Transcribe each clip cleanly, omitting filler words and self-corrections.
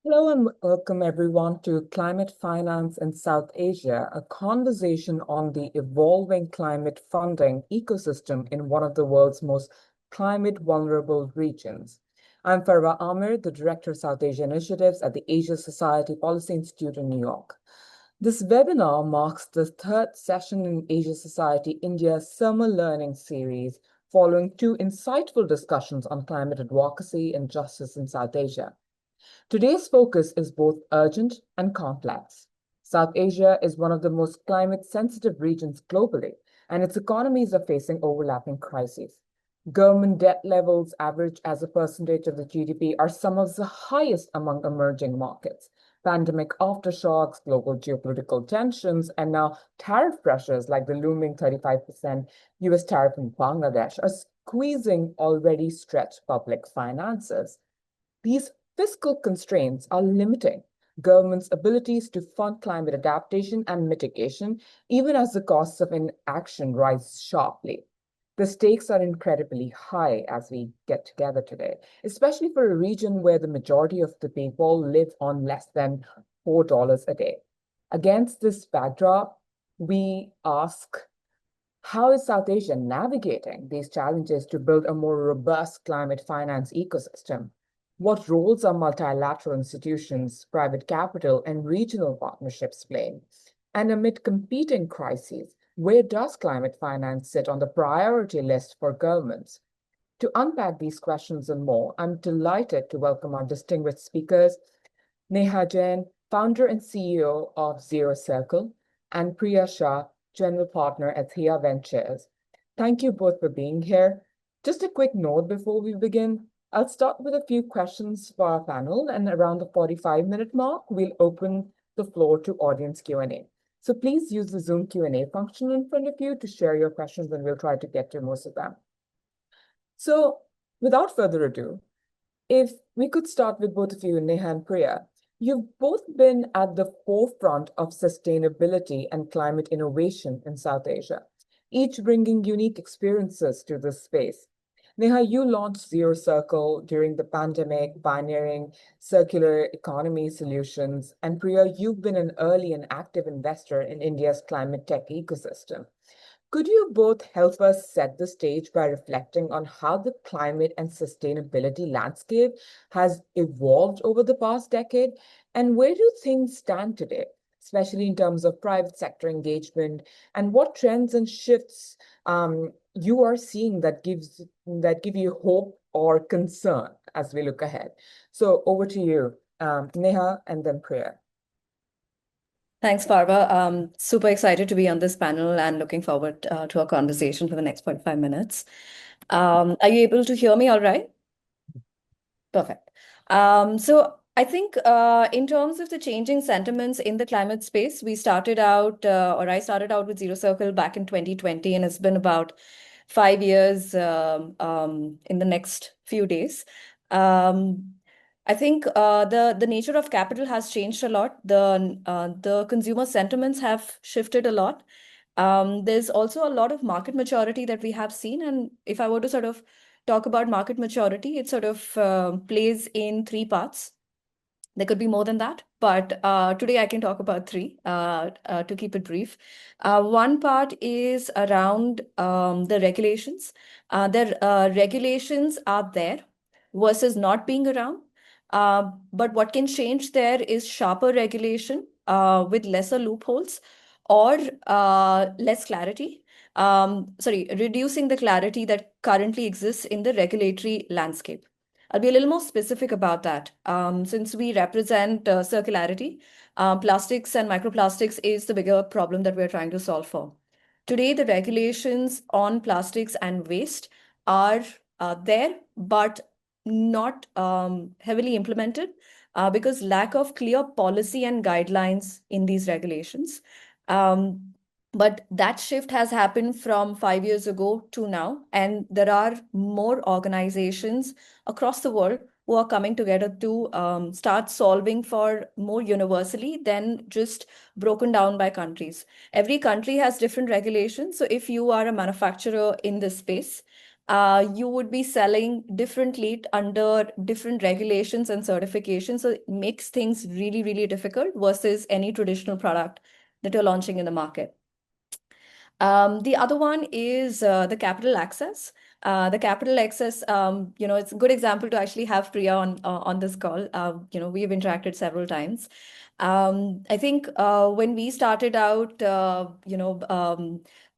Hello and welcome everyone to Climate Finance in South Asia, a conversation on the evolving climate funding ecosystem in one of the world's most climate vulnerable regions. I'm Farwa Aamer, the Director of South Asia Initiatives at the Asia Society Policy Institute in New York. This webinar marks the third session in Asia Society India's Summer Learning Series, following two insightful discussions on climate advocacy and justice in South Asia. Today's focus is both urgent and complex. South Asia is one of the most climate sensitive regions globally, and its economies are facing overlapping crises. Government debt levels, average as a percentage of the GDP, are some of the highest among emerging markets. Pandemic aftershocks, global geopolitical tensions, and now tariff pressures like the looming 35% US tariff in Bangladesh are squeezing already stretched public finances. These fiscal constraints are limiting governments' abilities to fund climate adaptation and mitigation, even as the costs of inaction rise sharply. The stakes are incredibly high as we get together today, especially for a region where the majority of the people live on less than $4 a day. Against this backdrop, we ask, how is South Asia navigating these challenges to build a more robust climate finance ecosystem? What roles are multilateral institutions, private capital, and regional partnerships playing? And amid competing crises, where does climate finance sit on the priority list for governments? To unpack these questions and more, I'm delighted to welcome our distinguished speakers, Neha Jain, founder and CEO of ZeroCircle, and Priya Shah, general partner at Theia Ventures. Thank you both for being here. Just a quick note before we begin. I'll start with a few questions for our panel, and around the 45-minute mark, we'll open the floor to audience Q&A. So please use the Zoom Q&A function in front of you to share your questions, and we'll try to get to most of them. So without further ado, if we could start with both of you, Neha and Priya. You've both been at the forefront of sustainability and climate innovation in South Asia, each bringing unique experiences to this space. Neha, you launched ZeroCircle during the pandemic, pioneering circular economy solutions. And Priya, you've been an early and active investor in India's climate tech ecosystem. Could you both help us set the stage by reflecting on how the climate and sustainability landscape has evolved over the past decade? And where do things stand today, especially in terms of private sector engagement? And what trends and shifts you are seeing that give you hope or concern as we look ahead? So over to you, Neha, and then Priya. Thanks, Farwa. Super excited to be on this panel and looking forward to our conversation for the next 45 minutes. Are you able to hear me all right? Perfect. So I think in terms of the changing sentiments in the climate space, we started out, or I started out with ZeroCircle back in 2020, and it's been about 5 years in the next few days. I think the nature of capital has changed a lot. The consumer sentiments have shifted a lot. There's also a lot of market maturity that we have seen, and if I were to sort of talk about market maturity, it sort of plays in three parts. There could be more than that, but today I can talk about three to keep it brief. One part is around the regulations. The regulations are there versus not being around. But what can change there is sharper regulation with lesser loopholes or less clarity. Reducing the clarity that currently exists in the regulatory landscape. I'll be a little more specific about that. Since we represent circularity, plastics and microplastics is the bigger problem that we're trying to solve for. Today, the regulations on plastics and waste are there, but not heavily implemented because lack of clear policy and guidelines in these regulations. But that shift has happened from 5 years ago to now, and there are more organizations across the world who are coming together to start solving for more universally than just broken down by countries. Every country has different regulations. So if you are a manufacturer in this space, you would be selling differently under different regulations and certifications. So it makes things really, really difficult versus any traditional product that you're launching in the market. The other one is the capital access. The capital access, it's a good example to actually have Priya on this call. We have interacted several times. I think when we started out,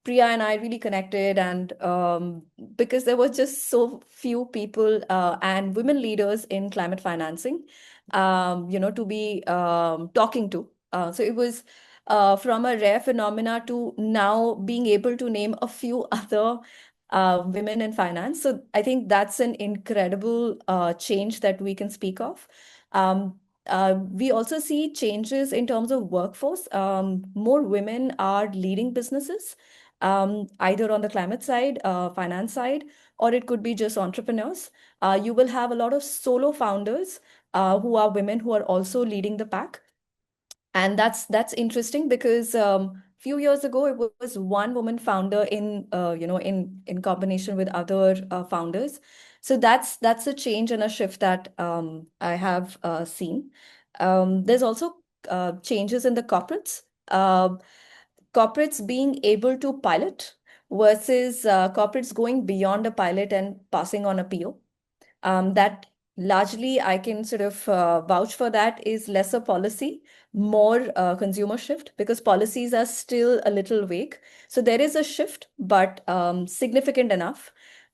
Priya and I really connected, and because there was just so few people and women leaders in climate financing, to be talking to. So it was from a rare phenomena to now being able to name a few other women in finance. So I think that's an incredible change that we can speak of. We also see changes in terms of workforce. More women are leading businesses, either on the climate side, finance side, or it could be just entrepreneurs. You will have a lot of solo founders who are women who are also leading the pack. And that's interesting because few years ago it was one woman founder in combination with other founders. So that's a change and a shift that I have seen. There's also changes in the corporates. Corporates being able to pilot versus corporates going beyond a pilot and passing on a PO. That largely I can sort of vouch for that is lesser policy, more consumer shift, because policies are still a little vague. So there is a shift, but significant enough.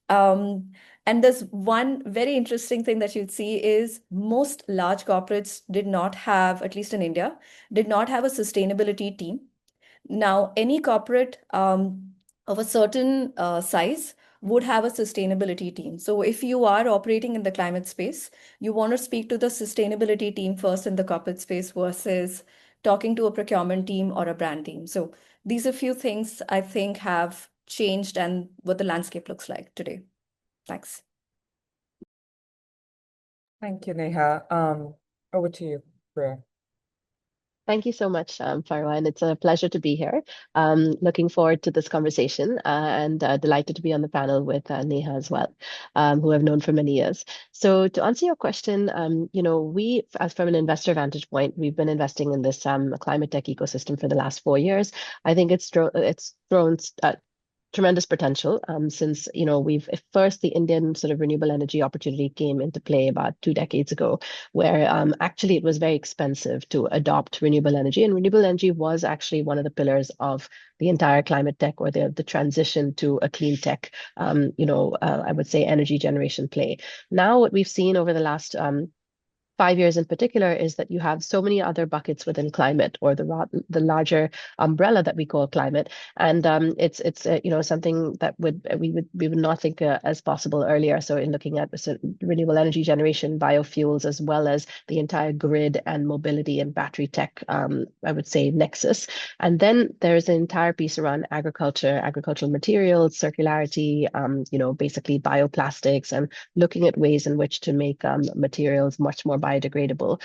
And there's one very interesting thing that you'd see is most large corporates did not have, at least in India, did not have a sustainability team. Now, any corporate of a certain size would have a sustainability team. So if you are operating in the climate space, you want to speak to the sustainability team first in the corporate space versus talking to a procurement team or a brand team. So these are few things I think have changed and what the landscape looks like today. Thanks. Thank you, Neha. Over to you, Priya. Thank you so much, Farwa, and it's a pleasure to be here. Looking forward to this conversation and delighted to be on the panel with Neha as well, who I've known for many years. So to answer your question, we, as from an investor vantage point, we've been investing in this climate tech ecosystem for the last 4 years. I think it's thrown tremendous potential since we've first the Indian sort of renewable energy opportunity came into play about 2 decades ago, where actually it was very expensive to adopt renewable energy, and renewable energy was actually one of the pillars of the entire climate tech or the transition to a clean tech I would say energy generation play. Now what we've seen over the last 5 years in particular is that you have so many other buckets within climate, or the larger umbrella that we call climate, and it's something that we would not think as possible earlier. So in looking at renewable energy generation, biofuels, as well as the entire grid and mobility and battery tech, I would say nexus. And then there's an entire piece around agriculture, agricultural materials, circularity, basically bioplastics, and looking at ways in which to make materials much more biodegradable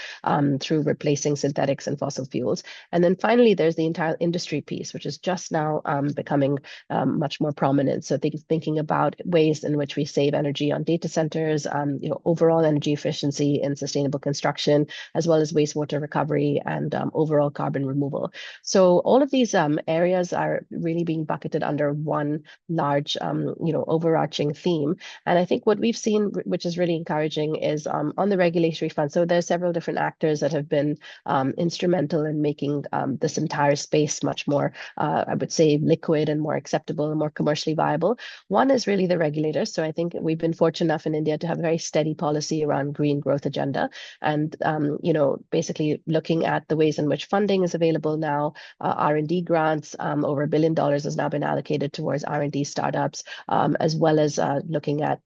through replacing synthetics and fossil fuels. And then finally, there's the entire industry piece, which is just now becoming much more prominent. So thinking about ways in which we save energy on data centers, overall energy efficiency in sustainable construction, as well as wastewater recovery and overall carbon removal. So all of these areas are really being bucketed under one large, overarching theme. And I think what we've seen, which is really encouraging, is on the regulatory front. So there's several different actors that have been instrumental in making this entire space much more, I would say, liquid and more acceptable and more commercially viable. One is really the regulators. So I think we've been fortunate enough in India to have a very steady policy around green growth agenda, and basically looking at the ways in which funding is available now. R&D grants, over $1 billion has now been allocated towards R&D startups, as well as looking at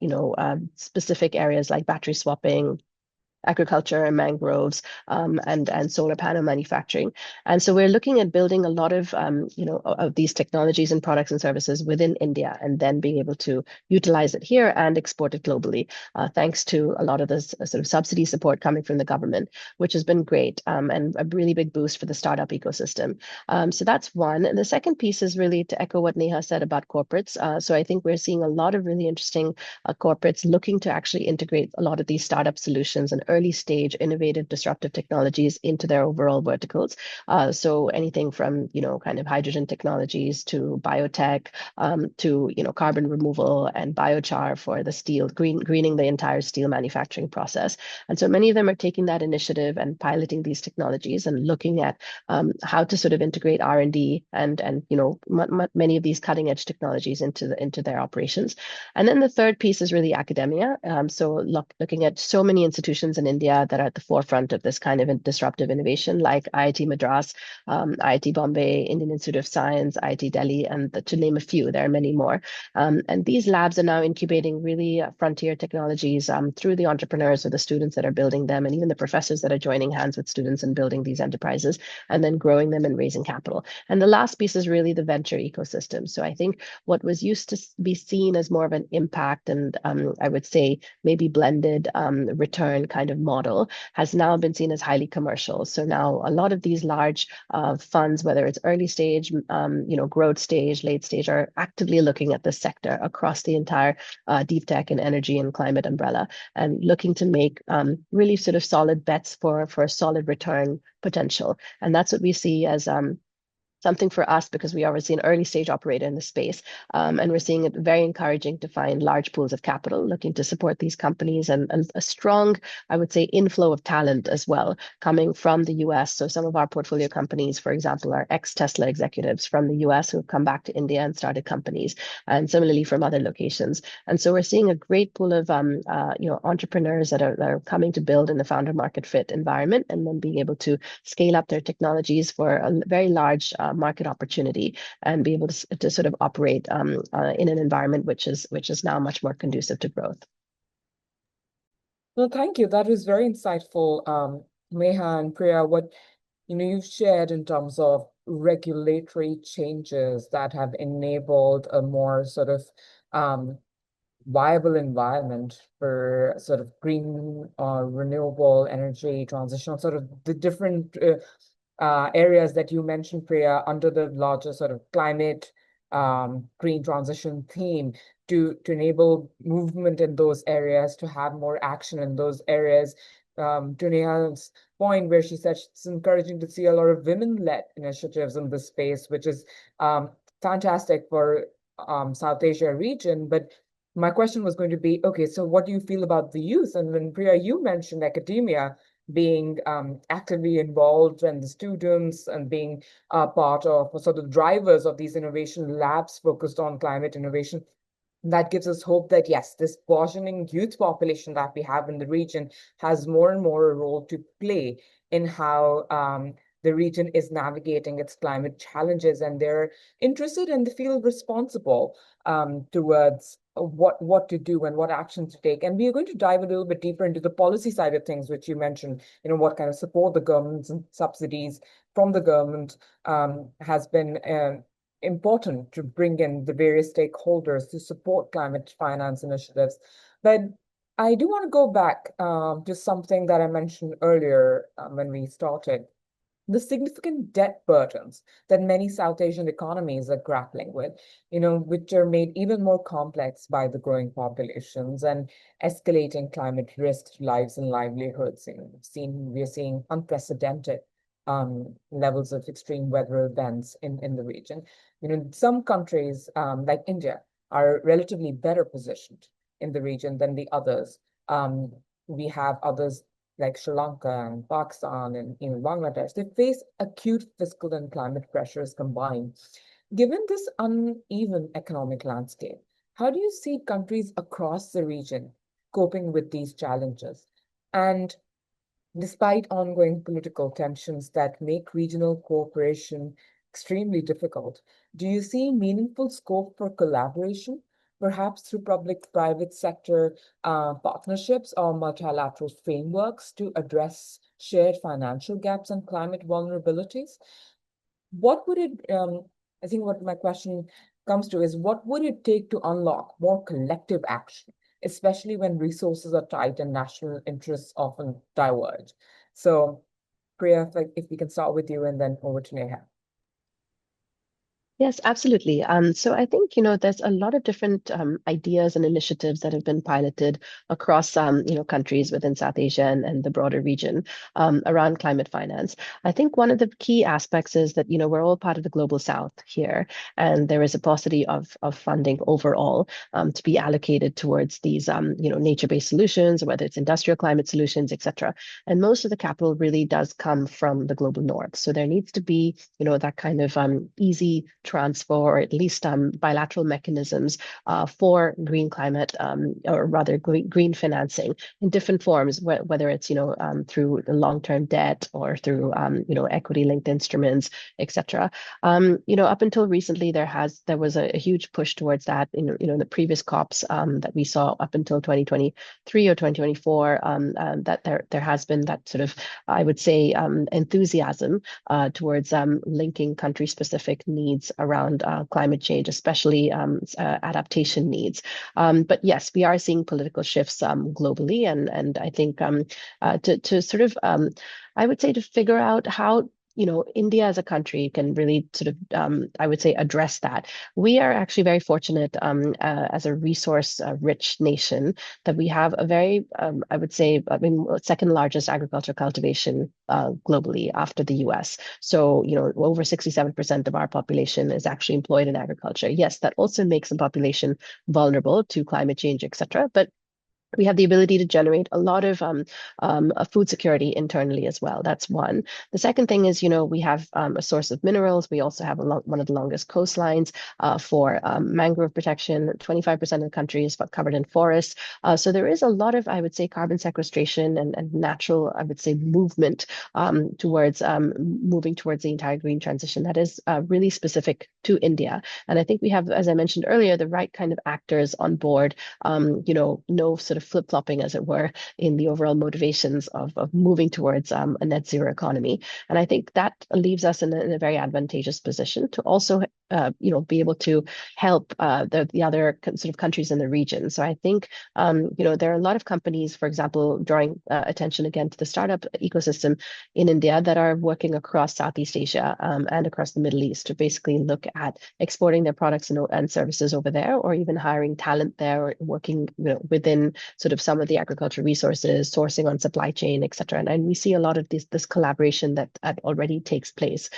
specific areas like battery swapping, agriculture and mangroves, and solar panel manufacturing. And so we're looking at building a lot of, of these technologies and products and services within India, and then being able to utilize it here and export it globally, thanks to a lot of this sort of subsidy support coming from the government, which has been great, and a really big boost for the startup ecosystem. So that's one. And the second piece is really to echo what Neha said about corporates. So I think we're seeing a lot of really interesting corporates looking to actually integrate a lot of these startup solutions and early stage innovative disruptive technologies into their overall verticals. So anything from, kind of hydrogen technologies to biotech, to, carbon removal and biochar for the steel, greening the entire steel manufacturing process. And so many of them are taking that initiative and piloting these technologies and looking at how to sort of integrate R&D and many of these cutting edge technologies into their operations. And then the third piece is really academia. So looking at so many institutions in India that are at the forefront of this kind of disruptive innovation, like IIT Madras, IIT Bombay, Indian Institute of Science, IIT Delhi, and to name a few. There are many more. And these labs are now incubating really frontier technologies through the entrepreneurs or the students that are building them, and even the professors that are joining hands with students and building these enterprises, and then growing them and raising capital. And the last piece is really the venture ecosystem. So I think what was used to be seen as more of an impact and I would say maybe blended return kind of model has now been seen as highly commercial. So now a lot of these large funds, whether it's early stage, growth stage, late stage, are actively looking at this sector across the entire deep tech and energy and climate umbrella, and looking to make really sort of solid bets for a solid return potential. And that's what we see as something for us, because we are obviously an early stage operator in the space. And we're seeing it very encouraging to find large pools of capital looking to support these companies, and a strong, I would say, inflow of talent as well coming from the US. So some of our portfolio companies, for example, are ex-Tesla executives from the US who have come back to India and started companies, and similarly from other locations. And so we're seeing a great pool of entrepreneurs that are coming to build in the founder market fit environment, and then being able to scale up their technologies for a very large market opportunity, and be able to sort of operate in an environment which is now much more conducive to growth. Well, thank you. That was very insightful, Neha and Priya. What you've shared in terms of regulatory changes that have enabled a more sort of viable environment for sort of green or renewable energy transition, sort of the different areas that you mentioned, Priya, under the larger sort of climate green transition theme, to enable movement in those areas, to have more action in those areas. To Neha's point, where she said it's encouraging to see a lot of women-led initiatives in this space, which is fantastic for South Asia region. But my question was going to be, okay, so what do you feel about the youth? And when Priya, you mentioned academia being actively involved, and the students, and being part of sort of drivers of these innovation labs focused on climate innovation, that gives us hope that yes, this burgeoning youth population that we have in the region has more and more a role to play in how the region is navigating its climate challenges, and they're interested and they feel responsible towards what to do and what action to take. And we are going to dive a little bit deeper into the policy side of things, which you mentioned, what kind of support the governments and subsidies from the government has been important to bring in the various stakeholders to support climate finance initiatives. But I do want to go back to something that I mentioned earlier when we started. The significant debt burdens that many South Asian economies are grappling with, which are made even more complex by the growing populations and escalating climate risks to lives and livelihoods. We're seeing unprecedented levels of extreme weather events in the region. Some countries like India are relatively better positioned in the region than the others. We have others like Sri Lanka and Pakistan and even Bangladesh. They face acute fiscal and climate pressures combined. Given this uneven economic landscape, how do you see countries across the region coping with these challenges? And despite ongoing political tensions that make regional cooperation extremely difficult, do you see meaningful scope for collaboration perhaps through public-private sector partnerships or multilateral frameworks to address shared financial gaps and climate vulnerabilities? What would it, I think what my question comes to is, what would it take to unlock more collective action, especially when resources are tight and national interests often diverge? So, Priya, if we can start with you and then over to Neha. Yes, absolutely. So I think, there's a lot of different ideas and initiatives that have been piloted across, countries within South Asia and the broader region around climate finance. I think one of the key aspects is that, we're all part of the global South here, and there is a paucity of funding overall to be allocated towards these, nature-based solutions, whether it's industrial climate solutions, et cetera. And most of the capital really does come from the global North. So there needs to be, that kind of easy transfer, or at least bilateral mechanisms for green climate, or rather green financing in different forms, whether it's through the long-term debt or through equity-linked instruments, etc. Up until recently, there was a huge push towards that in the previous COPs that we saw up until 2023 or 2024. That there has been that sort of, I would say, enthusiasm towards linking country-specific needs around climate change, especially adaptation needs. But yes, we are seeing political shifts globally, and I think to sort of, I would say, to figure out how India as a country can really sort of, I would say, address that. We are actually very fortunate as a resource-rich nation that we have a very, I would say, second largest agricultural cultivation globally after the US. So, over 67% of our population is actually employed in agriculture. Yes, that also makes the population vulnerable to climate change, et cetera. But we have the ability to generate a lot of food security internally as well. That's one. The second thing is, we have a source of minerals. We also have one of the longest coastlines for mangrove protection. 25% of the country is covered in forests. So there is a lot of, I would say, carbon sequestration and natural, I would say, movement towards moving towards the entire green transition that is really specific to India. And I think we have, as I mentioned earlier, the right kind of actors on board, no sort of flip-flopping, as it were, in the overall motivations of moving towards a net zero economy. And I think that leaves us in a very advantageous position to also be able to help the other sort of countries in the region. So I think there are a lot of companies, for example, drawing attention again to the startup ecosystem in India that are working across Southeast Asia and across the Middle East to basically look at exporting their products and services over there, or even hiring talent there, or working within sort of some of the agricultural resources, sourcing on supply chain, et cetera. And we see a lot of this collaboration that already takes place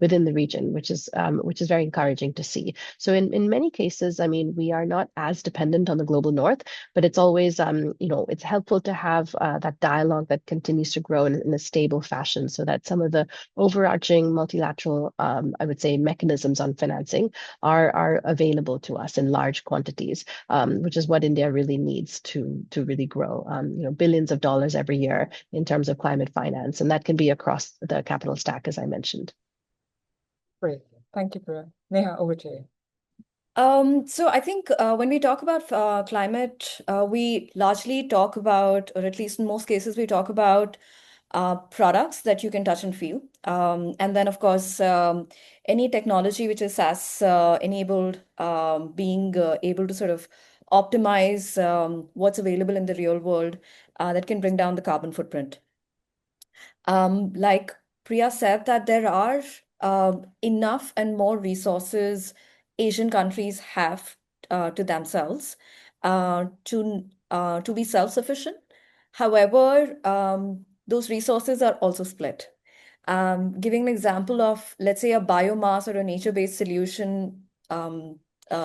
within the region, which is very encouraging to see. So in many cases, I mean, we are not as dependent on the global North, but it's always, it's helpful to have that dialogue that continues to grow in a stable fashion, so that some of the overarching multilateral, I would say, mechanisms on financing are available to us in large quantities, which is what India really needs to really grow, billions of dollars every year in terms of climate finance. And that can be across the capital stack, as I mentioned. Great. Thank you, Priya. Neha, over to you. So I think when we talk about climate, we largely talk about, or at least in most cases, we talk about products that you can touch and feel. And then, of course, any technology which is SaaS enabled, being able to sort of optimize what's available in the real world that can bring down the carbon footprint. Like Priya said, that there are enough and more resources Asian countries have to themselves to be self-sufficient. However, those resources are also split. Giving an example of, let's say, a biomass or a nature-based solution,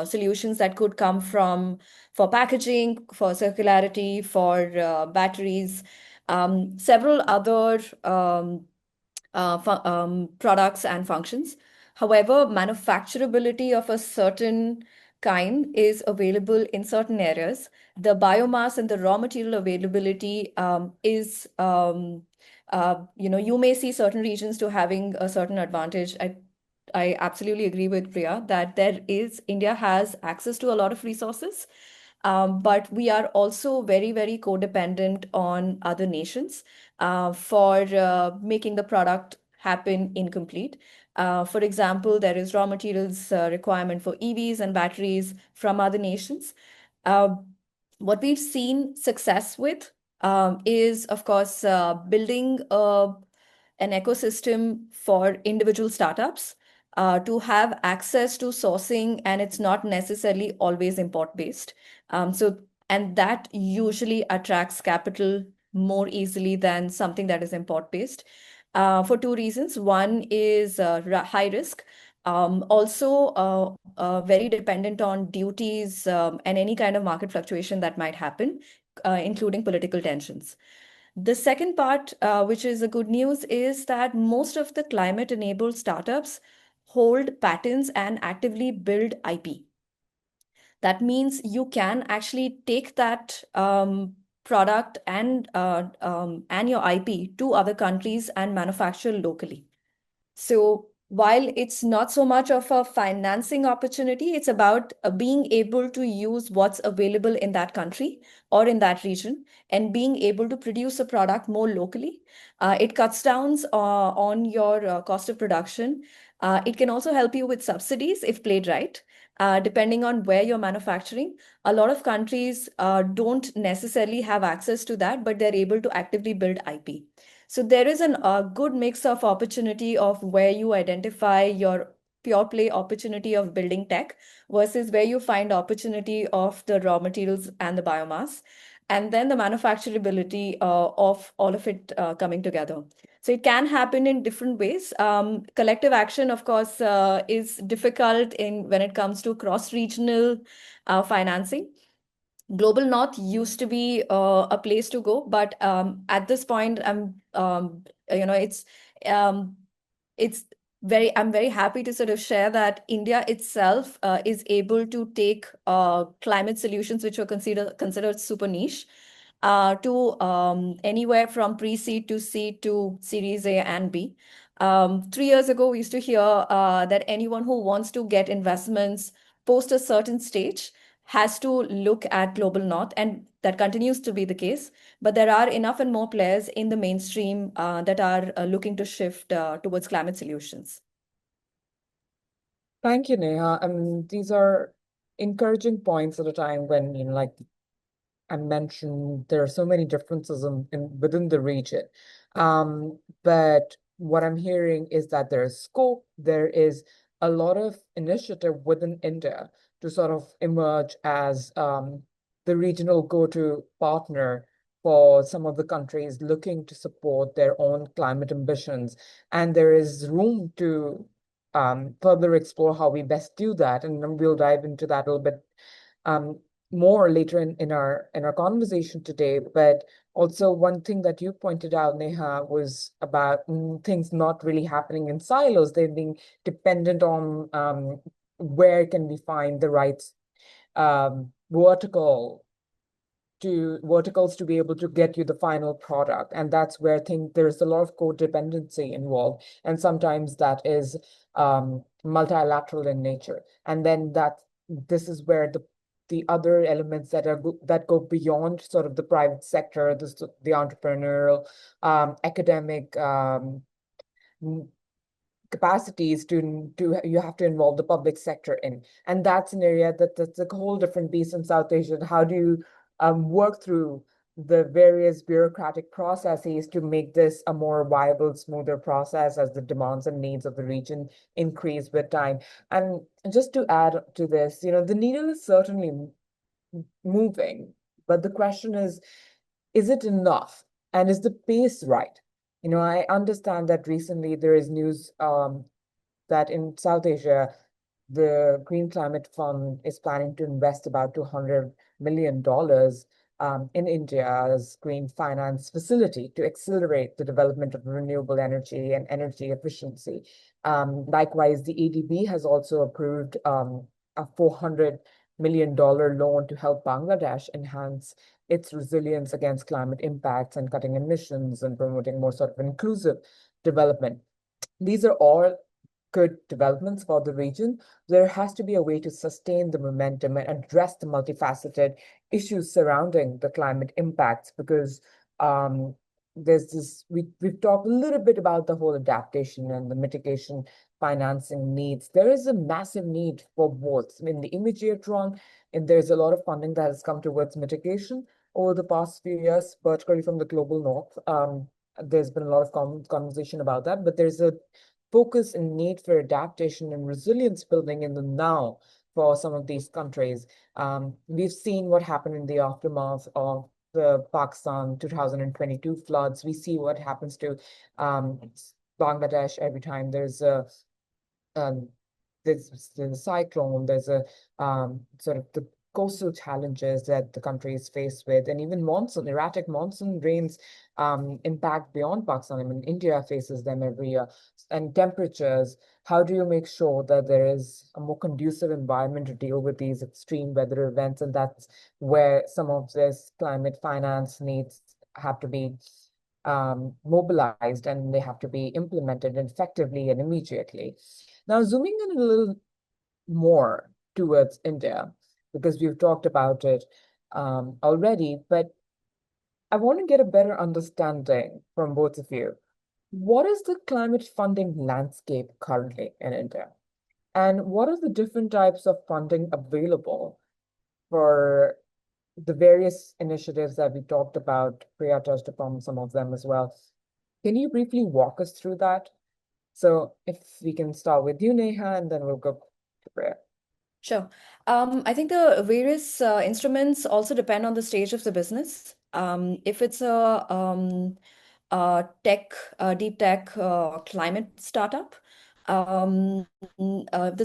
solutions that could come from for packaging, for circularity, for batteries, several other products and functions. However, manufacturability of a certain kind is available in certain areas. The biomass and the raw material availability is, you may see certain regions to having a certain advantage. I absolutely agree with Priya that India has access to a lot of resources, but we are also very, very codependent on other nations for making the product happen incomplete. For example, there is raw materials requirement for EVs and batteries from other nations. Uh, what we've seen success with is, of course, building an ecosystem for individual startups to have access to sourcing, and it's not necessarily always import based. And that usually attracts capital more easily than something that is import based. For two reasons. One is high risk. Also, very dependent on duties and any kind of market fluctuation that might happen, including political tensions. The second part, which is a good news, is that most of the climate-enabled startups hold patents and actively build IP. That means you can actually take that product and your IP to other countries and manufacture locally. So while it's not so much of a financing opportunity, it's about being able to use what's available in that country or in that region and being able to produce a product more locally. It cuts down on your cost of production. It can also help you with subsidies if played right. Depending on where you're manufacturing, a lot of countries don't necessarily have access to that, but they're able to actively build IP. So there is a good mix of opportunity of where you identify your pure play opportunity of building tech versus where you find opportunity of the raw materials and the biomass, and then the manufacturability of all of it coming together. So it can happen in different ways. Collective action, of course, is difficult in when it comes to cross-regional financing. Global North used to be a place to go, but at this point, you know, um, it's I'm very happy to sort of share that India itself is able to take climate solutions which were considered super niche to anywhere from pre-seed to seed to Series A and B. 3 years ago, we used to hear that anyone who wants to get investments post a certain stage has to look at Global North, and that continues to be the case. But there are enough and more players in the mainstream that are looking to shift towards climate solutions. Thank you, Neha. These are encouraging points at a time when, like I mentioned, there are so many differences within the region. But what I'm hearing is that there is scope, there is a lot of initiative within India to sort of emerge as the regional go-to partner for some of the countries looking to support their own climate ambitions. And there is room to further explore how we best do that. And then we'll dive into that a little bit more later in our conversation today. But also one thing that you pointed out, Neha, was about things not really happening in silos. They're being dependent on where can we find the right verticals to be able to get you the final product. And that's where there's a lot of codependency involved. And sometimes that is multilateral in nature. And then this is where the other elements that go beyond sort of the private sector, the entrepreneurial, academic capacities you have to involve the public sector in. And that's an area that's a whole different beast in South Asia. How do you work through the various bureaucratic processes to make this a more viable, smoother process as the demands and needs of the region increase with time? And just to add to this, the needle is certainly moving, but the question is it enough? And is the pace right? I understand that recently there is news that in South Asia, the Green Climate Fund is planning to invest about $200 million in India's green finance facility to accelerate the development of renewable energy and energy efficiency. Likewise, the ADB has also approved a $400 million loan to help Bangladesh enhance its resilience against climate impacts and cutting emissions and promoting more sort of inclusive development. These are all good developments for the region, there has to be a way to sustain the momentum and address the multifaceted issues surrounding the climate impacts, because there's this, we've talked a little bit about the whole adaptation and the mitigation financing needs. There is a massive need for both in the immediate run, and there's a lot of funding that has come towards mitigation over the past few years, particularly from the global north. There's been a lot of conversation about that, but there's a focus and need for adaptation and resilience building in the now for some of these countries. We've seen what happened in the aftermath of the Pakistan 2022 floods. We see what happens to Bangladesh every time um, there's a cyclone, there's a sort of the coastal challenges that the country is faced with, and even monsoon, erratic monsoon rains impact beyond Pakistan. I mean, India faces them every year. And temperatures, how do you make sure that there is a more conducive environment to deal with these extreme weather events? And that's where some of this climate finance needs have to be mobilized, and they have to be implemented effectively and immediately. Now, zooming in a little more towards India, because we've talked about it already, but I want to get a better understanding from both of you. What is the climate funding landscape currently in India? And what are the different types of funding available for the various initiatives that we talked about? Priya touched upon some of them as well. Can you briefly walk us through that? So if we can start with you, Neha, and then we'll go to Priya. Sure. I think the various instruments also depend on the stage of the business. If it's a deep tech climate startup, the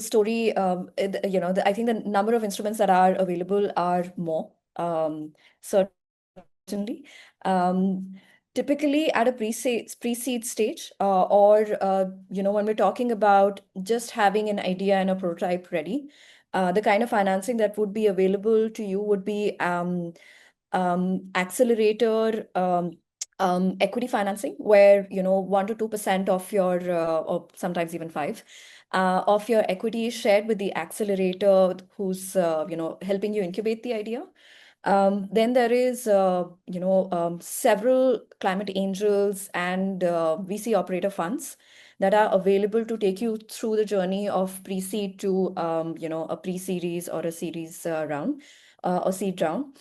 story, I think the number of instruments that are available are more, certainly. Typically at a pre-seed stage, or when we're talking about just having an idea and a prototype ready, the kind of financing that would be available to you would be accelerator equity financing, where 1 to 2% of your, or sometimes even 5, of your equity is shared with the accelerator who's helping you incubate the idea. Then there is several climate angels and VC operator funds that are available to take you through the journey of pre-seed to a pre-series or a series round or seed round.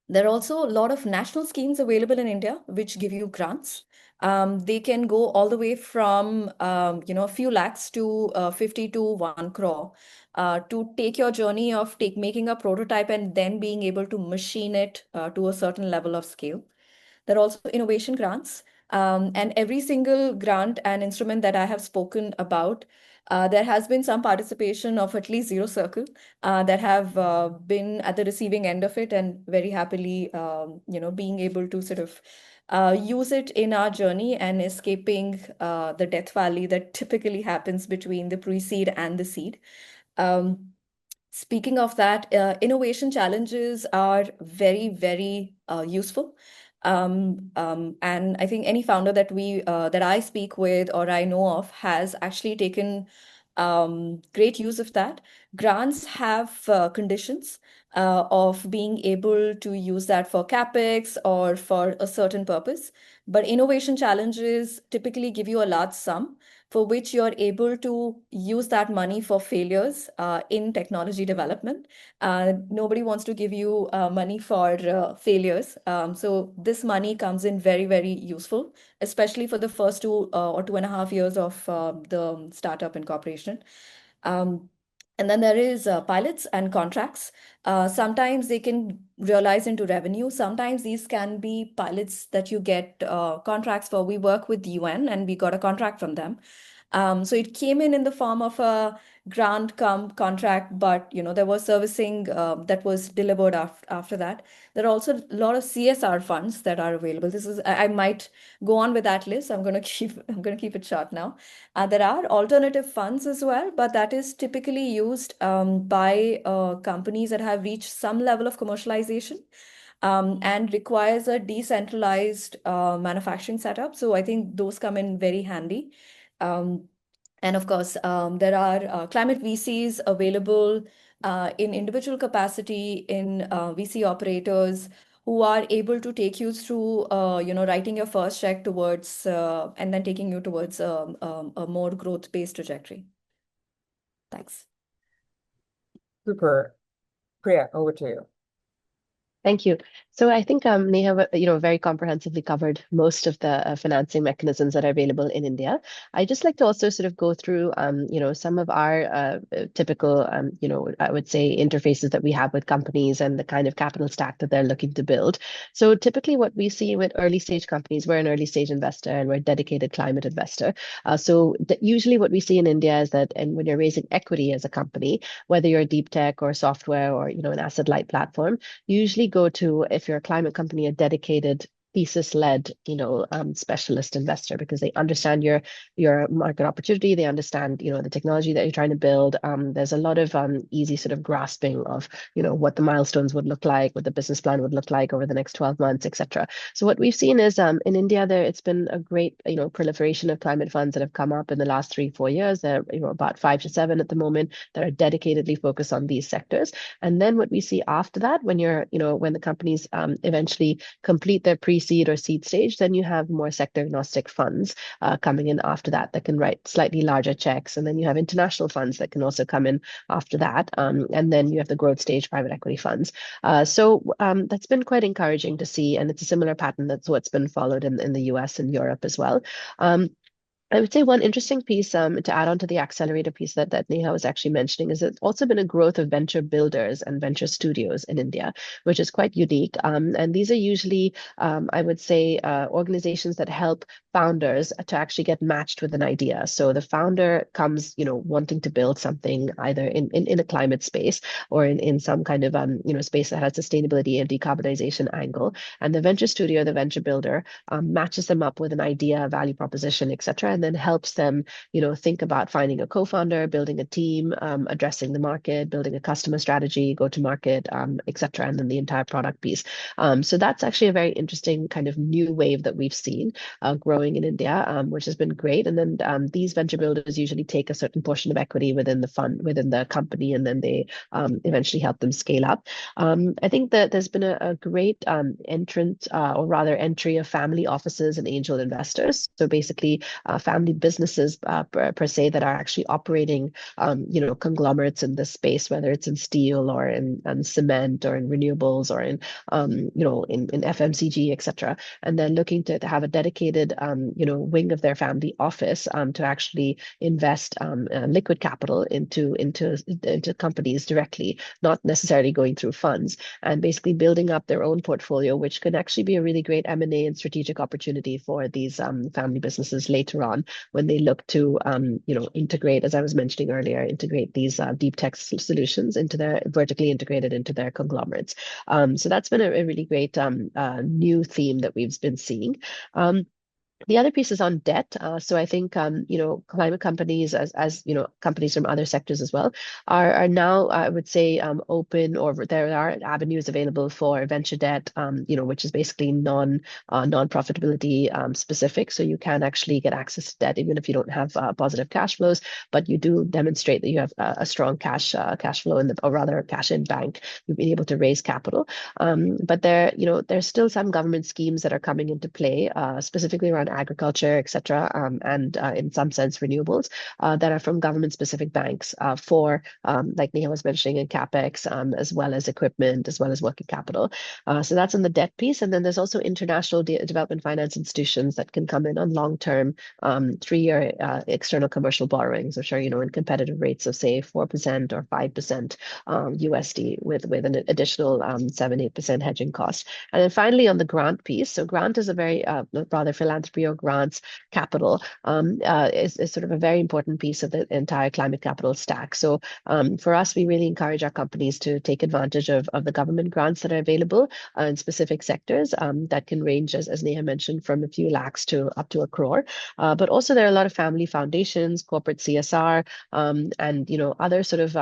There are also a lot of national schemes available in India which give you grants. They can go all the way from a few lakhs to 50 to 1 crore to take your journey of making a prototype and then being able to machine it to a certain level of scale. There are also innovation grants. And every single grant and instrument that I have spoken about, there has been some participation of at least ZeroCircle that have been at the receiving end of it, and very happily, being able to sort of use it in our journey and escaping the death valley that typically happens between the pre-seed and the seed. Um, Speaking of that, innovation challenges are very, very useful. And I think any founder that I speak with or I know of has actually taken great use of that. Grants have conditions of being able to use that for capex or for a certain purpose. But innovation challenges typically give you a large sum for which you're able to use that money for failures in technology development. Nobody wants to give you money for failures. So this money comes in very, very useful, especially for the first 2 or 2.5 years of the startup incorporation. Um, and then there is pilots and contracts. Sometimes they can realize into revenue. Sometimes these can be pilots that you get contracts for. We work with the UN and we got a contract from them. So it came in the form of a grant come contract, but there was servicing that was delivered after that. There are also a lot of CSR funds that are available. This is I might go on with that list. I'm going to keep it short now. There are alternative funds as well, but that is typically used by companies that have reached some level of commercialization and requires a decentralized manufacturing setup. So I think those come in very handy. Um, And of course, there are climate VCs available in individual capacity, in VC operators who are able to take you through, writing your first check towards, and then taking you towards a more growth-based trajectory. Thanks. Super. Priya, over to you. Thank you. So I think Neha, very comprehensively covered most of the financing mechanisms that are available in India. I just like to also sort of go through, some of our typical, I would say interfaces that we have with companies and the kind of capital stack that they're looking to build. So typically, what we see with early stage companies, we're an early stage investor and we're a dedicated climate investor. Usually, what we see in India is that, and when you're raising equity as a company, whether you're a deep tech or software or an asset light platform, usually go to, if you're a climate company, a dedicated thesis-led, specialist investor, because they understand your market opportunity, they understand, the technology that you're trying to build. There's a lot of easy sort of grasping of, what the milestones would look like, what the business plan would look like over the next 12 months, etc. So what we've seen is in India, it's been a great, proliferation of climate funds that have come up in the last 3-4 years. There are, about 5 to 7 at the moment that are dedicatedly focused on these sectors. And then what we see after that, when when the companies eventually complete their pre-seed or seed stage, then you have more sector agnostic funds coming in after that can write slightly larger checks. And then you have international funds that can also come in after that. And then you have the growth stage private equity funds. So that's been quite encouraging to see. And it's a similar pattern that's what's been followed in the US and Europe as well. I would say one interesting piece to add on to the accelerator piece that Neha was actually mentioning is there's also been a growth of venture builders and venture studios in India, which is quite unique. And these are usually, I would say, organizations that help founders to actually get matched with an idea. So the founder comes, wanting to build something either in a climate space or in some kind of, space that has sustainability and decarbonization angle. And the venture studio, the venture builder, matches them up with an idea, value proposition, etc., and then helps them, think about finding a co-founder, building a team, addressing the market, building a customer strategy, go to market, etc., and then the entire product piece. So that's actually a very interesting kind of new wave that we've seen growing in India, which has been great. And then these venture builders usually take a certain portion of equity within the fund, within the company, and then they eventually help them scale up. I think that there's been a great or rather entry of family offices and angel investors. So basically, family businesses per se that are actually operating, conglomerates in this space, whether it's in steel or in cement or in renewables or in FMCG, etc. And they're looking to have a dedicated, wing of their family office to actually invest liquid capital into companies directly, not necessarily going through funds, and basically building up their own portfolio, which can actually be a really great M&A and strategic opportunity for these family businesses later on when they look to, integrate, as I was mentioning earlier, integrate these deep tech solutions into their vertically integrated into their conglomerates. So that's been a really great new theme that we've been seeing. The other piece is on debt. So I think, climate companies, as companies from other sectors as well, are now, I would say, open, or there are avenues available for venture debt, which is basically non-profitability specific. So you can actually get access to debt even if you don't have positive cash flows, but you do demonstrate that you have a strong cash flow or rather cash in bank. You've been able to raise capital. But there's still some government schemes that are coming into play, specifically around agriculture, etc., and in some sense renewables that are from government-specific banks for, like Neha was mentioning, in capex, as well as equipment, as well as working capital. So that's in the debt piece, and then there's also international development finance institutions that can come in on long-term 3-year external commercial borrowings, which are in competitive rates of say 4% or 5% USD with an additional 7-8% hedging cost. And then finally on the grant piece, so grant is a very rather philanthropy or grants capital is sort of a very important piece of the entire climate capital stack. So for us, we really encourage our companies to take advantage of the government grants that are available in specific sectors that can range, as Neha mentioned, from a few lakhs to up to 1 crore. But also there are a lot of family foundations, corporate CSR, and other sort of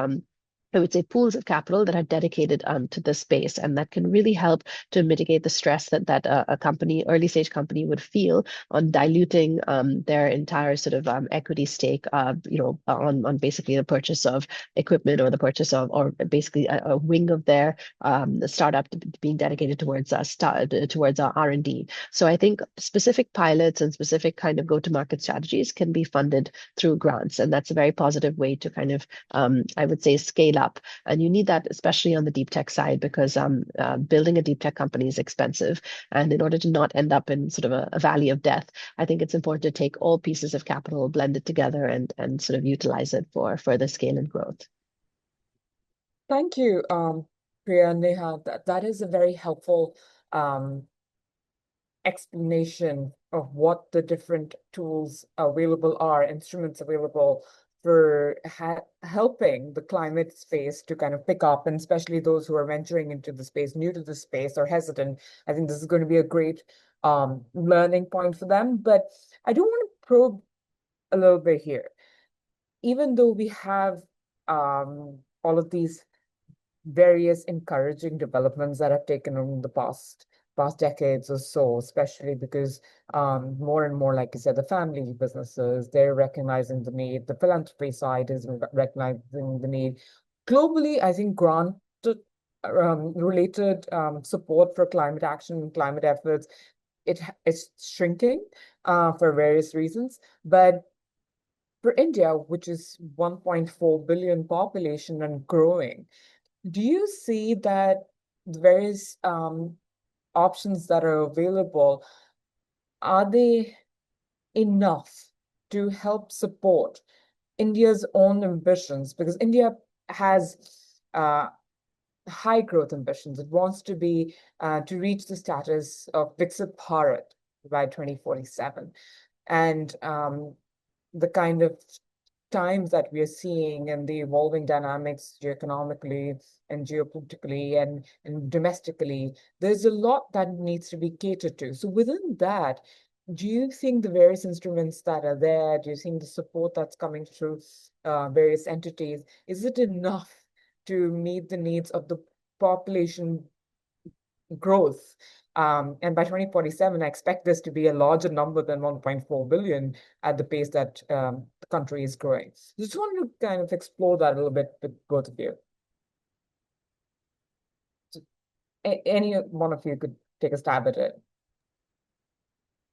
I would say, pools of capital that are dedicated to this space, and that can really help to mitigate the stress that a company, early stage company, would feel on diluting their entire sort of equity stake, on basically the purchase of equipment, or the purchase of, or basically a wing of their the startup being dedicated towards R&D. So I think specific pilots and specific kind of go-to-market strategies can be funded through grants, and that's a very positive way to kind of I would say scale up. And you need that especially on the deep tech side, because building a deep tech company is expensive. And in order to not end up in sort of a valley of death, I think it's important to take all pieces of capital, blend it together, and sort of utilize it for further scale and growth. Thank you, Priya and Neha. That is a very helpful explanation of what the different tools available are, instruments available for helping the climate space to kind of pick up, and especially those who are venturing into the space, new to the space or hesitant. I think this is going to be a great learning point for them. But I do want to probe a little bit here. Even though we have all of these various encouraging developments that have taken in the past decades or so, especially because more and more, like you said, the family businesses, they're recognizing the need. The philanthropy side is recognizing the need. Globally, I think grant related support for climate action and climate efforts, it's shrinking for various reasons. But for India, which is 1.4 billion population and growing, do you see that the various options that are available, are they enough to help support India's own ambitions? Because India has high growth ambitions. It wants to be to reach the status of Viksit Bharat by 2047. And the kind of times that we are seeing and the evolving dynamics geoeconomically and geopolitically and domestically, there's a lot that needs to be catered to. So within that, do you think the various instruments that are there, do you think the support that's coming through various entities, is it enough to meet the needs of the population growth? And by 2047, I expect this to be a larger number than 1.4 billion at the pace that the country is growing. Just wanted to kind of explore that a little bit with both of you. So, any one of you could take a stab at it.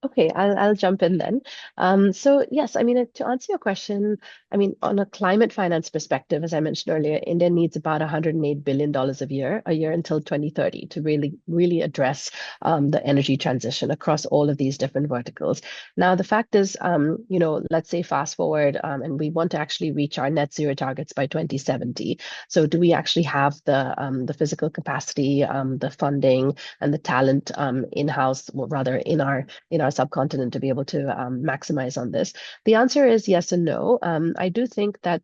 Okay, I'll jump in then. So yes, I mean, to answer your question, I mean, on a climate finance perspective, as I mentioned earlier, India needs about $108 billion a year until 2030 to really address the energy transition across all of these different verticals. Now, the fact is, let's say fast forward, and we want to actually reach our net zero targets by 2070. So do we actually have the physical capacity, the funding, and the talent in-house, or rather in our subcontinent, to be able to maximize on this? The answer is yes and no. I do think that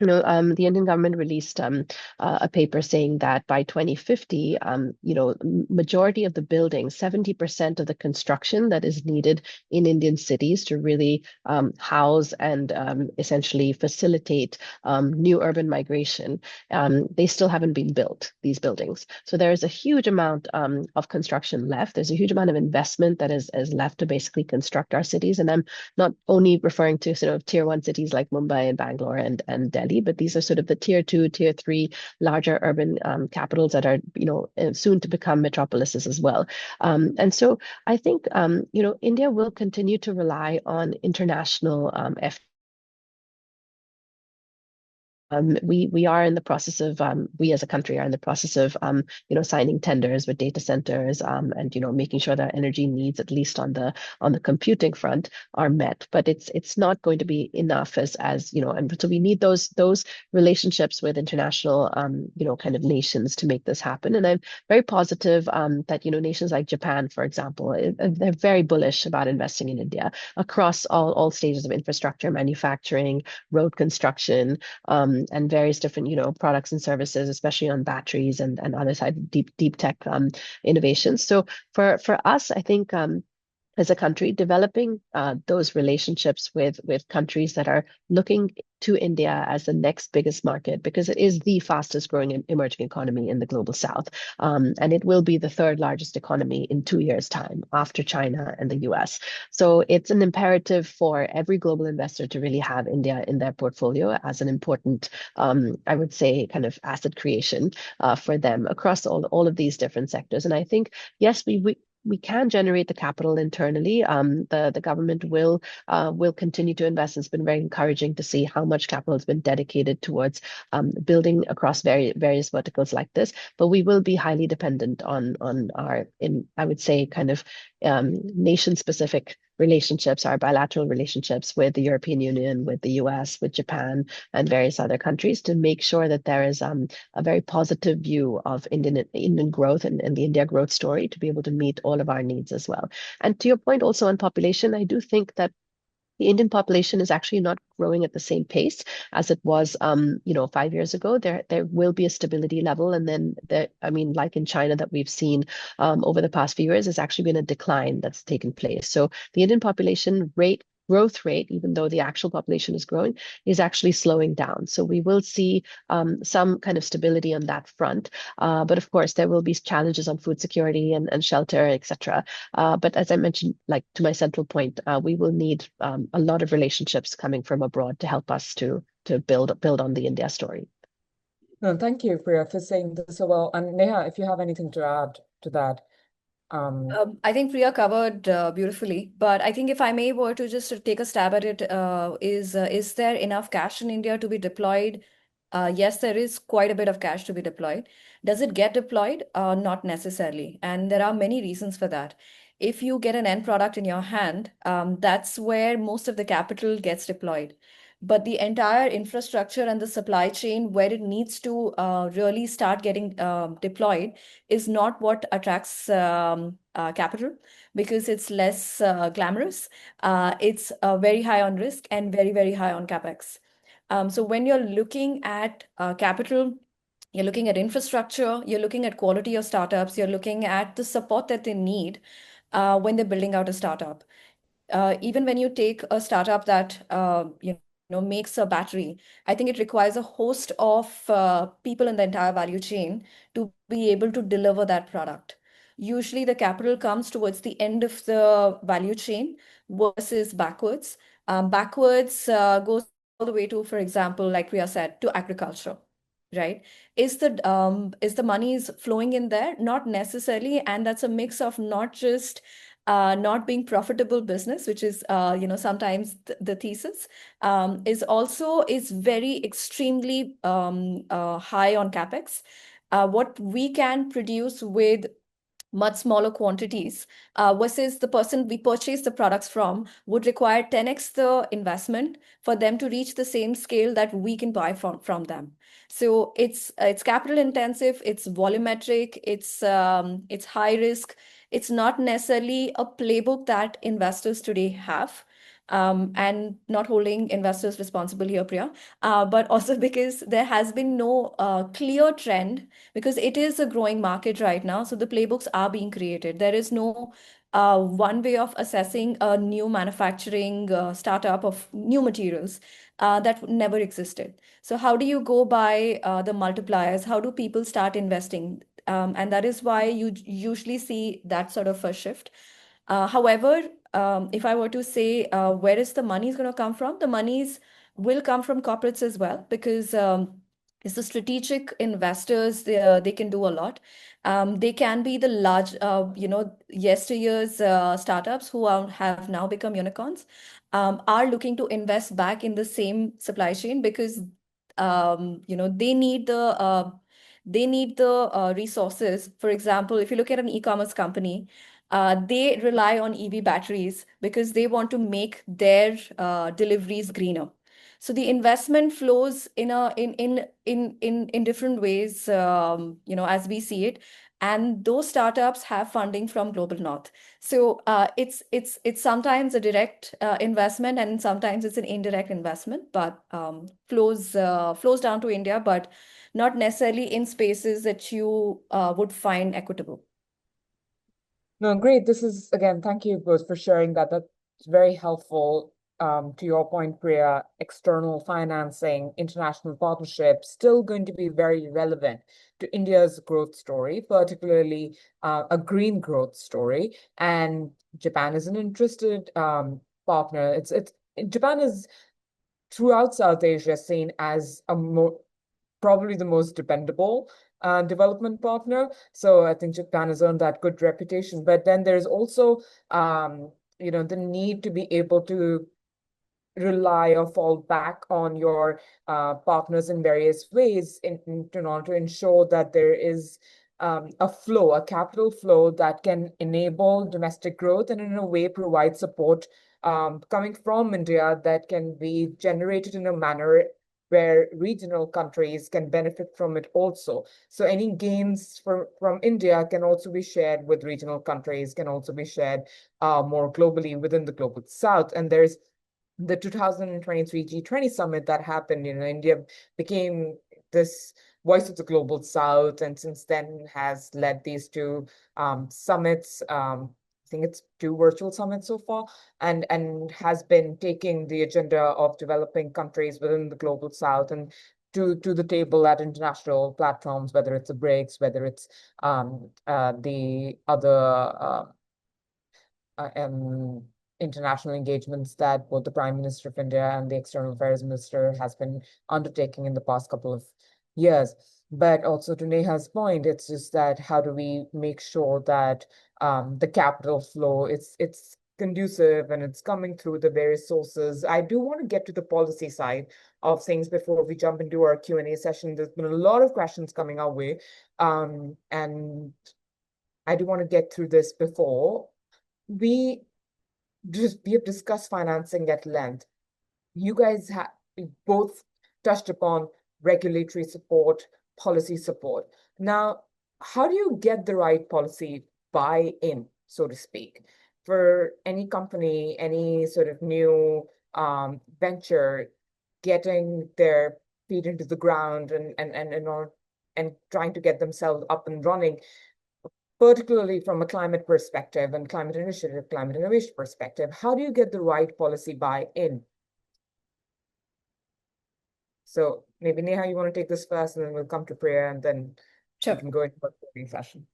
the Indian government released a paper saying that by 2050, majority of the buildings, 70% of the construction that is needed in Indian cities to really house and essentially facilitate new urban migration, they still haven't been built, these buildings. So there is a huge amount of construction left. There's a huge amount of investment that is left to basically construct our cities. And I'm not only referring to sort of tier 1 cities like Mumbai and Bangalore and Delhi, but these are sort of the tier 2, tier 3 larger urban capitals that are, soon to become metropolises as well. And so I think, India will continue to rely on international we are in the process of we as a country are in the process of signing tenders with data centers and making sure that energy needs, at least on the computing front, are met. But it's not going to be enough as and so we need those relationships with international kind of nations to make this happen. And I'm very positive that nations like Japan, for example, they're very bullish about investing in India across all stages of infrastructure, manufacturing, road construction, and various different, products and services, especially on batteries and other side deep tech innovations. So for us, I think as a country, developing those relationships with countries that are looking to India as the next biggest market, because it is the fastest growing emerging economy in the global south. And it will be the third largest economy in 2 years' time after China and the US. So it's an imperative for every global investor to really have India in their portfolio as an important, I would say, kind of asset creation for them across all of these different sectors. And I think, yes, we can generate the capital internally. The government will continue to invest. It's been very encouraging to see how much capital has been dedicated towards building across various verticals like this. But we will be highly dependent on our, I would say, kind of nation-specific relationships, our bilateral relationships with the European Union, with the US, with Japan, and various other countries to make sure that there is a very positive view of Indian growth and the India growth story to be able to meet all of our needs as well. And to your point also on population, I do think that the Indian population is actually not growing at the same pace as it was, 5 years ago. There will be a stability level, and then like in China that we've seen over the past few years, has actually been a decline that's taken place. So the Indian population growth rate, even though the actual population is growing, is actually slowing down. So we will see some kind of stability on that front. But of course, there will be challenges on food security and shelter, etc. But as I mentioned, like to my central point, we will need a lot of relationships coming from abroad to help us to build on the India story. No, thank you, Priya, for saying this so well. And Neha, if you have anything to add to that. I think Priya covered beautifully, but I think if I may were to just take a stab at it, is there enough cash in India to be deployed? Yes, there is quite a bit of cash to be deployed. Does it get deployed? Not necessarily. And there are many reasons for that. If you get an end product in your hand, that's where most of the capital gets deployed. But the entire infrastructure and the supply chain where it needs to really start getting deployed is not what attracts capital, because it's less glamorous. It's very high on risk and very, very high on capex. So when you're looking at capital, you're looking at infrastructure, you're looking at quality of startups, you're looking at the support that they need when they're building out a startup. Even when you take a startup that makes a battery, I think it requires a host of people in the entire value chain to be able to deliver that product. Usually, the capital comes towards the end of the value chain versus backwards. Backwards goes all the way to, for example, like Priya said, to agriculture, right? Is the monies flowing in there? Not necessarily, and that's a mix of not just not being profitable business, which is sometimes the thesis, is very extremely high on capex. What we can produce with much smaller quantities versus the person we purchase the products from would require 10x the investment for them to reach the same scale that we can buy from them. So it's capital intensive, it's volumetric, it's high risk. It's not necessarily a playbook that investors today have. And not holding investors responsible here, Priya, but also because there has been no clear trend, because it is a growing market right now. So the playbooks are being created. There is no one way of assessing a new manufacturing startup of new materials that never existed. So how do you go by the multipliers? How do people start investing? And that is why you usually see that sort of a shift. However, if I were to say where is the money is going to come from, the monies will come from corporates as well, because it's the strategic investors. They can do a lot. They can be the large, yesteryear's startups who have now become unicorns, are looking to invest back in the same supply chain, because they need the resources. For example, if you look at an e-commerce company, they rely on EV batteries because they want to make their deliveries greener. So the investment flows in different ways, as we see it. And those startups have funding from Global North. So it's sometimes a direct investment, and sometimes it's an indirect investment, but flows down to India, but not necessarily in spaces that you would find equitable. No, great. This is again, thank you both for sharing that. That's very helpful. To your point, Priya, external financing, international partnerships, still going to be very relevant to India's growth story, particularly a green growth story. And Japan is an interested partner. It's Japan is throughout South Asia seen as a more probably the most dependable development partner. So I think Japan has earned that good reputation. But then there's also, the need to be able to rely or fall back on your partners in various ways in order to ensure that there is a flow, a capital flow that can enable domestic growth and in a way provide support coming from India that can be generated in a manner where regional countries can benefit from it also. So any gains from India can also be shared with regional countries, can also be shared more globally within the global south. And there's the 2023 G20 summit that happened, India became this voice of the global south, and since then has led these two summits. I think it's two virtual summits so far, and has been taking the agenda of developing countries within the global south and to the table at international platforms, whether it's the BRICS, whether it's the other international engagements that both the Prime Minister of India and the External Affairs Minister has been undertaking in the past couple of years. But also to Neha's point, it's just that how do we make sure that the capital flow it's conducive and it's coming through the various sources. I do want to get to the policy side of things before we jump into our Q&A session. There's been a lot of questions coming our way, and I do want to get through this before we have discussed financing at length. You guys have both touched upon regulatory support, policy support. Now, how do you get the right policy buy-in, so to speak, for any company, any sort of new venture getting their feet into the ground and trying to get themselves up and running, particularly from a climate perspective and climate initiative, climate innovation perspective? How do you get the right policy buy-in? So maybe Neha, you want to take this first, and then we'll come to Priya, and then Sure. we can go into a Q&A session.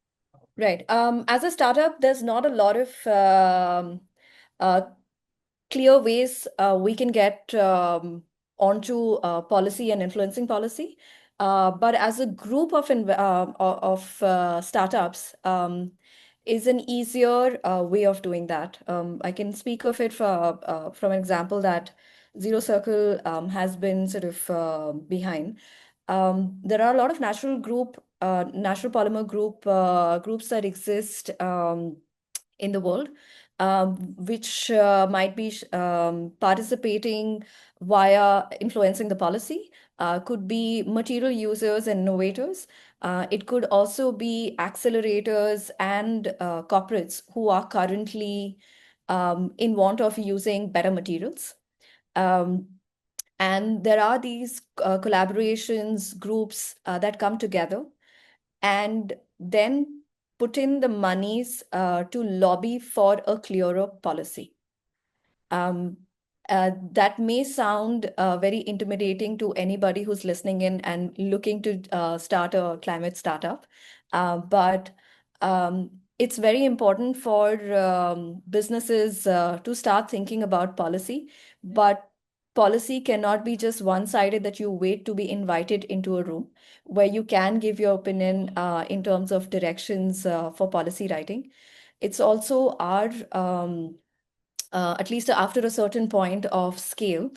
Right. As a startup, there's not a lot of uh, clear ways we can get onto policy and influencing policy. But as a group of startups, is an easier way of doing that. I can speak of it from an example that ZeroCircle has been sort of behind. There are a lot of natural polymer groups that exist in the world, which might be participating via influencing the policy, could be material users and innovators. It could also be accelerators and corporates who are currently in want of using better materials. And there are these collaborations, groups that come together and then put in the monies to lobby for a clearer policy. Um, that may sound very intimidating to anybody who's listening in and looking to start a climate startup. But it's very important for businesses to start thinking about policy. But policy cannot be just one-sided, that you wait to be invited into a room where you can give your opinion in terms of directions for policy writing. It's also our at least after a certain point of scale,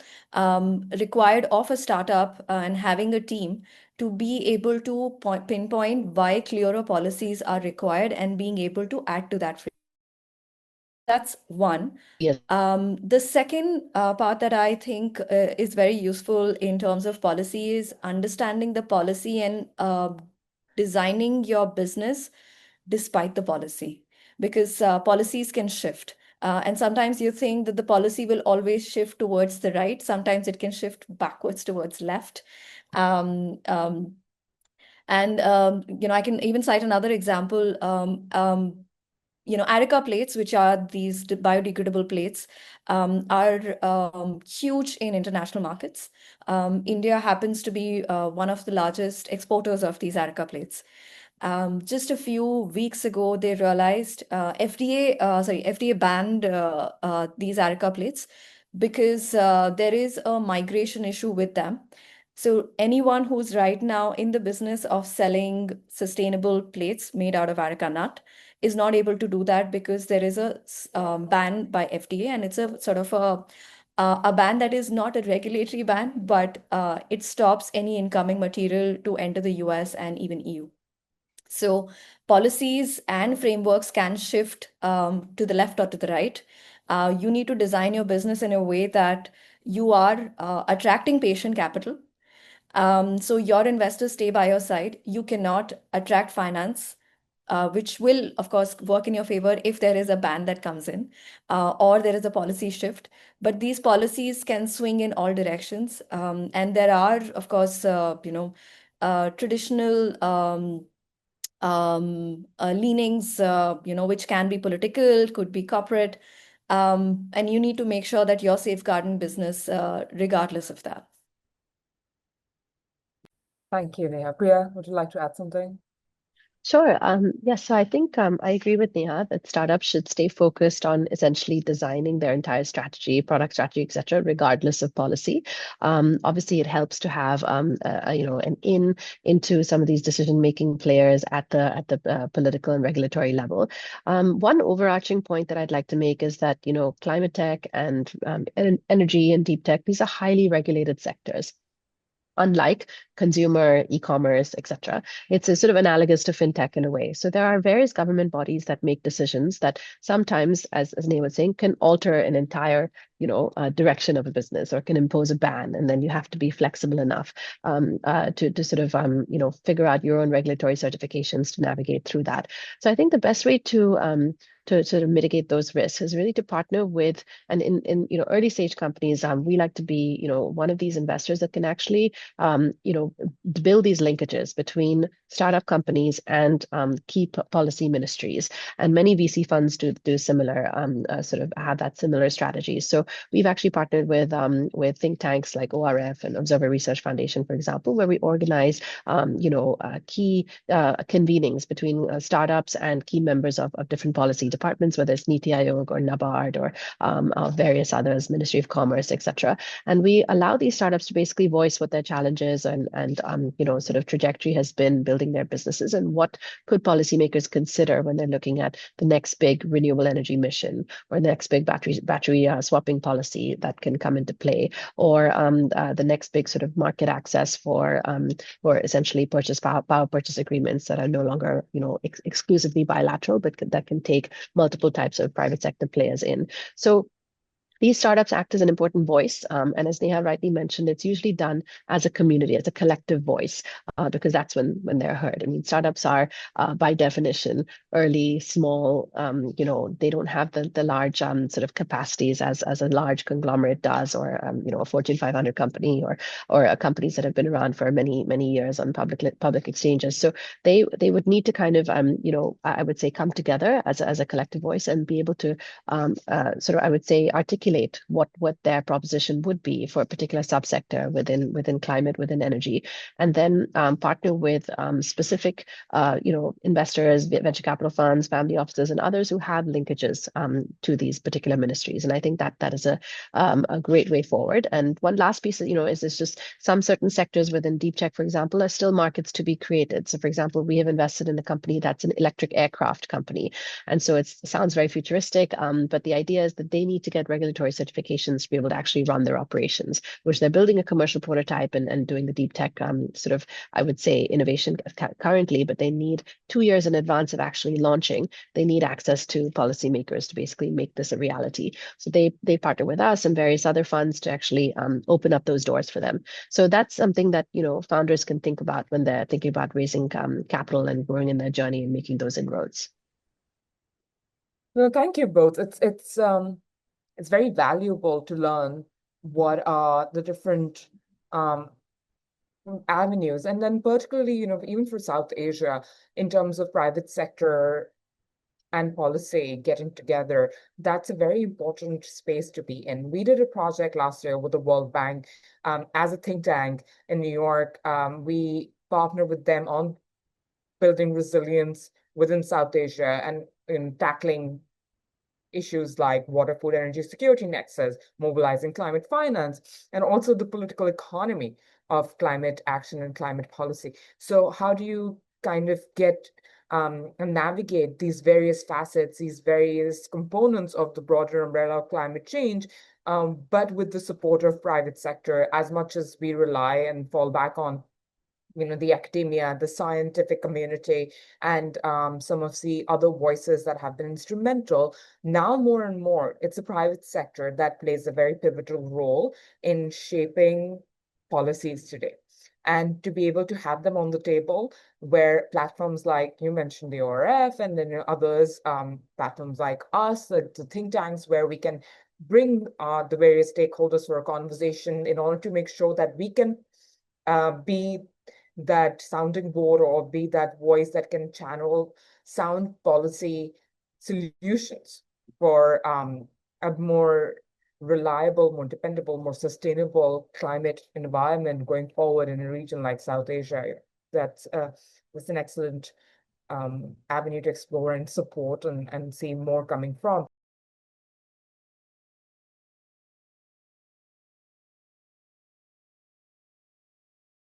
required of a startup and having a team to be able to pinpoint why clearer policies are required and being able to add to that. That's one. Yes. The second part that I think is very useful in terms of policy is understanding the policy and designing your business despite the policy, because policies can shift. And sometimes you think that the policy will always shift towards the right. Sometimes it can shift backwards towards left. And I can even cite another example. Areca plates, which are these biodegradable plates, are huge in international markets. India happens to be one of the largest exporters of these Areca plates. Just a few weeks ago, they realized FDA banned these Areca plates because there is a migration issue with them. So anyone who's right now in the business of selling sustainable plates made out of areca nut is not able to do that because there is a ban by FDA, and it's a sort of a ban that is not a regulatory ban, but it stops any incoming material to enter the US and even EU. So policies and frameworks can shift to the left or to the right. You need to design your business in a way that you are attracting patient capital. So your investors stay by your side. You cannot attract finance, which will, of course, work in your favor if there is a ban that comes in or there is a policy shift. But these policies can swing in all directions. And there are, of course, traditional leanings, which can be political, could be corporate. And you need to make sure that you're safeguarding business regardless of that. Thank you, Neha. Priya, would you like to add something? Sure. Yes, so I think I agree with Neha that startups should stay focused on essentially designing their entire strategy, product strategy, etc., regardless of policy. Obviously, it helps to have an into some of these decision-making players at the political and regulatory level. One overarching point that I'd like to make is that climate tech and energy and deep tech, these are highly regulated sectors. Unlike consumer, e-commerce, etc. It's a sort of analogous to fintech in a way. So there are various government bodies that make decisions that sometimes, as Neha was saying, can alter an entire direction of a business or can impose a ban, and then you have to be flexible enough to sort of figure out your own regulatory certifications to navigate through that. So I think the best way to sort of mitigate those risks is really to partner with, and in early stage companies, we like to be one of these investors that can actually build these linkages between startup companies and key policy ministries. And many VC funds do similar, sort of have that similar strategy. So we've actually partnered with think tanks like ORF and Observer Research Foundation, for example, where we organize key convenings between startups and key members of different policy departments, whether it's Niti Aayog or NABARD or various others, Ministry of Commerce, etc. And we allow these startups to basically voice what their challenges and sort of trajectory has been building their businesses, and what could policymakers consider when they're looking at the next big renewable energy mission or the next big battery swapping policy that can come into play, or the next big sort of market access for essentially power purchase agreements that are no longer exclusively bilateral, but that can take multiple types of private sector players in. So these startups act as an important voice, and as Neha rightly mentioned, it's usually done as a community, as a collective voice, because that's when they're heard. I mean, startups are by definition early, small. They don't have the large sort of capacities as a large conglomerate does, or a Fortune 500 company, or companies that have been around for many years on public exchanges. So they would need to kind of I would say come together as a collective voice and be able to sort of, I would say, articulate what their proposition would be for a particular subsector within climate, within energy, and then partner with specific investors, venture capital funds, family offices, and others who have linkages to these particular ministries. And I think that is a great way forward. And one last piece is just some certain sectors within deep tech, for example, are still markets to be created. So for example, we have invested in a company that's an electric aircraft company, and so it sounds very futuristic, but the idea is that they need to get regulatory certifications to be able to actually run their operations, which they're building a commercial prototype and doing the deep tech sort of, I would say, innovation currently, but they need 2 years in advance of actually launching. They need access to policymakers to basically make this a reality. So they partner with us and various other funds to actually open up those doors for them. So that's something that founders can think about when they're thinking about raising capital and growing in their journey and making those inroads. Well, thank you both. It's very valuable to learn what are the different avenues, and then particularly, even for South Asia, in terms of private sector and policy getting together, that's a very important space to be in. We did a project last year with the World Bank as a think tank in New York. We partnered with them on building resilience within South Asia and in tackling issues like water, food, energy security nexus, mobilizing climate finance, and also the political economy of climate action and climate policy. So how do you kind of get and navigate these various facets, these various components of the broader umbrella of climate change, but with the support of private sector, as much as we rely and fall back on the academia, the scientific community, and some of the other voices that have been instrumental. Now, more and more, it's the private sector that plays a very pivotal role in shaping policies today. And to be able to have them on the table, where platforms like you mentioned, the ORF, and then others, platforms like us, the think tanks, where we can bring the various stakeholders for a conversation in order to make sure that we can be that sounding board or be that voice that can channel sound policy solutions for a more reliable, more dependable, more sustainable climate environment going forward in a region like South Asia. That's an excellent avenue to explore and support and see more coming from.